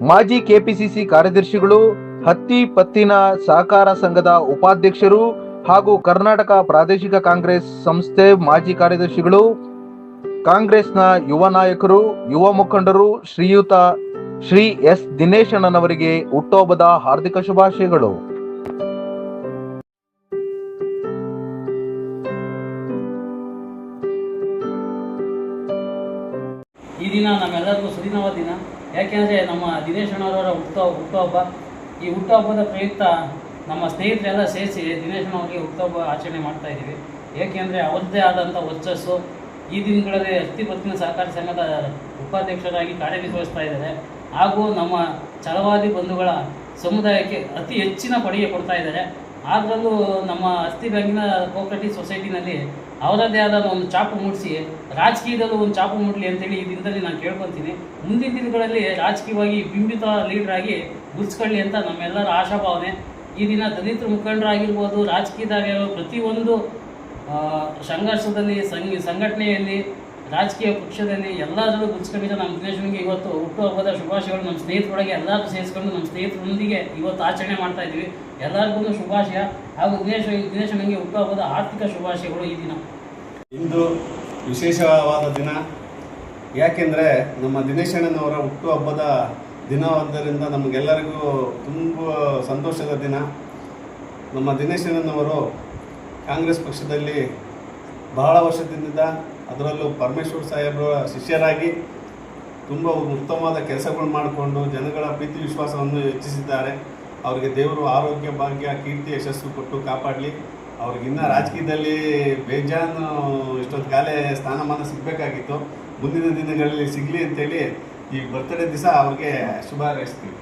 ಮಾಜಿ ಕೆಪಿಸಿಸಿ ಕಾರ್ಯದರ್ಶಿಗಳು, ಹತ್ತಿ ಪತ್ತಿನ ಸಹಕಾರ ಸಂಘದ ಉಪಾಧ್ಯಕ್ಷರು ಹಾಗೂ ಕರ್ನಾಟಕ ಪ್ರಾದೇಶಿಕ ಕಾಂಗ್ರೆಸ್ ಸಂಸ್ಥೆ ಮಾಜಿ ಕಾರ್ಯದರ್ಶಿಗಳು, ಕಾಂಗ್ರೆಸ್ನ ಯುವ ನಾಯಕರು, ಯುವ ಮುಖಂಡರು ಶ್ರೀಯುತ ಶ್ರೀ ಎಸ್ ದಿನೇಶ್ ಅಣ್ಣನವರಿಗೆ ಹುಟ್ಟುಹಬ್ಬದ ಹಾರ್ದಿಕ ಶುಭಾಶಯಗಳು. ಈ ದಿನ ನಮ್ಮೆಲ್ಲರಿಗೂ ಸುದಿನವಾದ ದಿನ. ಯಾಕೆಂದರೆ ನಮ್ಮ ದಿನೇಶ್ ಅಣ್ಣವರ ಹುಟ್ಟುಹಬ್ಬ. ಈ ಹುಟ್ಟುಹಬ್ಬದ ಪ್ರಯುಕ್ತ ನಮ್ಮ ಸ್ನೇಹಿತರೆಲ್ಲ ಸೇರಿಸಿ ದಿನೇಶ್ ಅಣ್ಣವರಿಗೆ ಹುಟ್ಟುಹಬ್ಬ ಆಚರಣೆ ಮಾಡ್ತಾ ಇದ್ದೀವಿ. ಏಕೆಂದರೆ ಅವರದ್ದೇ ಆದಂಥ ವರ್ಚಸ್ಸು ಈ ದಿನಗಳಲ್ಲಿ ಹತ್ತಿ ಪತ್ತಿನ ಸಹಕಾರಿ ಸಂಘದ ಉಪಾಧ್ಯಕ್ಷರಾಗಿ ಕಾರ್ಯನಿರ್ವಹಿಸ್ತಾ ಇದ್ದಾರೆ. ಹಾಗೂ ನಮ್ಮ ಛಲವಾದಿ ಬಂಧುಗಳ ಸಮುದಾಯಕ್ಕೆ ಅತಿ ಹೆಚ್ಚಿನ ಕೊಡುಗೆ ಕೊಡ್ತಾ ಇದ್ದಾರೆ. ಅದರಲ್ಲೂ ನಮ್ಮ ಹತ್ತಿ ಬ್ಯಾಂಕಿನ ಕೋಆಪರೇಟಿವ್ ಸೊಸೈಟಿನಲ್ಲಿ ಅವರದ್ದೇ ಆದ ಒಂದು ಛಾಪು ಮೂಡಿಸಿ ರಾಜಕೀಯದಲ್ಲೂ ಒಂದು ಛಾಪು ಮೂಡಲಿ ಅಂತೇಳಿ ಈ ದಿನದಲ್ಲಿ ನಾನು ಕೇಳ್ಕೊತೀನಿ. ಮುಂದಿನ ದಿನಗಳಲ್ಲಿ ರಾಜಕೀಯವಾಗಿ ಬಿಂಬಿತ ಲೀಡ್ರಾಗಿ ಗುರುತಿಸ್ಕೊಳ್ಳಿ ಅಂತ ನಮ್ಮೆಲ್ಲರ ಆಶಾಭಾವನೆ. ಈ ದಿನ ದಲಿತರ ಮುಖಂಡರಾಗಿರ್ಬೋದು, ರಾಜಕೀಯದಾಗ ಪ್ರತಿಯೊಂದು ಸಂಘರ್ಷದಲ್ಲಿ ಸಂಘಟನೆಯಲ್ಲಿ ರಾಜಕೀಯ ಪಕ್ಷದಲ್ಲಿ ಎಲ್ಲದರಲ್ಲೂ ಗುರುತಿಸ್ಕೊಂಡಿದ್ದ ನಮ್ಮ ದಿನೇಶನಿಗೆ ಇವತ್ತು ಹುಟ್ಟುಹಬ್ಬದ ಶುಭಾಶಯಗಳು. ನಮ್ಮ ಸ್ನೇಹಿತರೊಳಗೆ ಎಲ್ಲರೂ ಸೇರಿಸ್ಕೊಂಡು ನಮ್ಮ ಸ್ನೇಹಿತರೊಂದಿಗೆ ಇವತ್ತು ಆಚರಣೆ ಮಾಡ್ತಾ ಇದ್ದೀವಿ. ಎಲ್ಲರಿಗೂ ಶುಭಾಶಯ ಹಾಗೂ ದಿನೇಶನಿಗೆ ಹುಟ್ಟುಹಬ್ಬದ ಆರ್ಥಿಕ ಶುಭಾಶಯಗಳು. ಈ ದಿನ ಇಂದು ವಿಶೇಷವಾದ ದಿನ. ಯಾಕೆಂದರೆ ನಮ್ಮ ದಿನೇಶಣ್ಣನವರ ಹುಟ್ಟುಹಬ್ಬದ ದಿನವಾದ್ದರಿಂದ ನಮಗೆಲ್ಲರಿಗೂ ತುಂಬ ಸಂತೋಷದ ದಿನ. ನಮ್ಮ ದಿನೇಶಣ್ಣನವರು ಕಾಂಗ್ರೆಸ್ ಪಕ್ಷದಲ್ಲಿ ಬಹಳ ವರ್ಷದಿಂದ, ಅದರಲ್ಲೂ ಪರಮೇಶ್ವರ್ ಸಾಹೇಬರ ಶಿಷ್ಯರಾಗಿ ತುಂಬ ಉತ್ತಮವಾದ ಕೆಲಸಗಳು ಮಾಡಿಕೊಂಡು ಜನಗಳ ಪ್ರೀತಿ ವಿಶ್ವಾಸವನ್ನು ಹೆಚ್ಚಿಸಿದ್ದಾರೆ. ಅವರಿಗೆ ದೇವರು ಆರೋಗ್ಯ, ಭಾಗ್ಯ, ಕೀರ್ತಿ, ಯಶಸ್ಸು ಕೊಟ್ಟು ಕಾಪಾಡಲಿ. ಅವ್ರಿಗಿನ್ನ ರಾಜಕೀಯದಲ್ಲಿ ಬೇಜಾನು ಇಷ್ಟೊತ್ತು ಕಾಲೇ ಸ್ಥಾನಮಾನ ಸಿಗಬೇಕಾಗಿತ್ತು. ಮುಂದಿನ ದಿನಗಳಲ್ಲಿ ಸಿಗಲಿ ಅಂತೇಳಿ ಈ ಬರ್ತ್ಡೇ ದಿವಸ ಅವ್ರಿಗೆ ಶುಭ ಹಾರೈಸ್ತೀವಿ.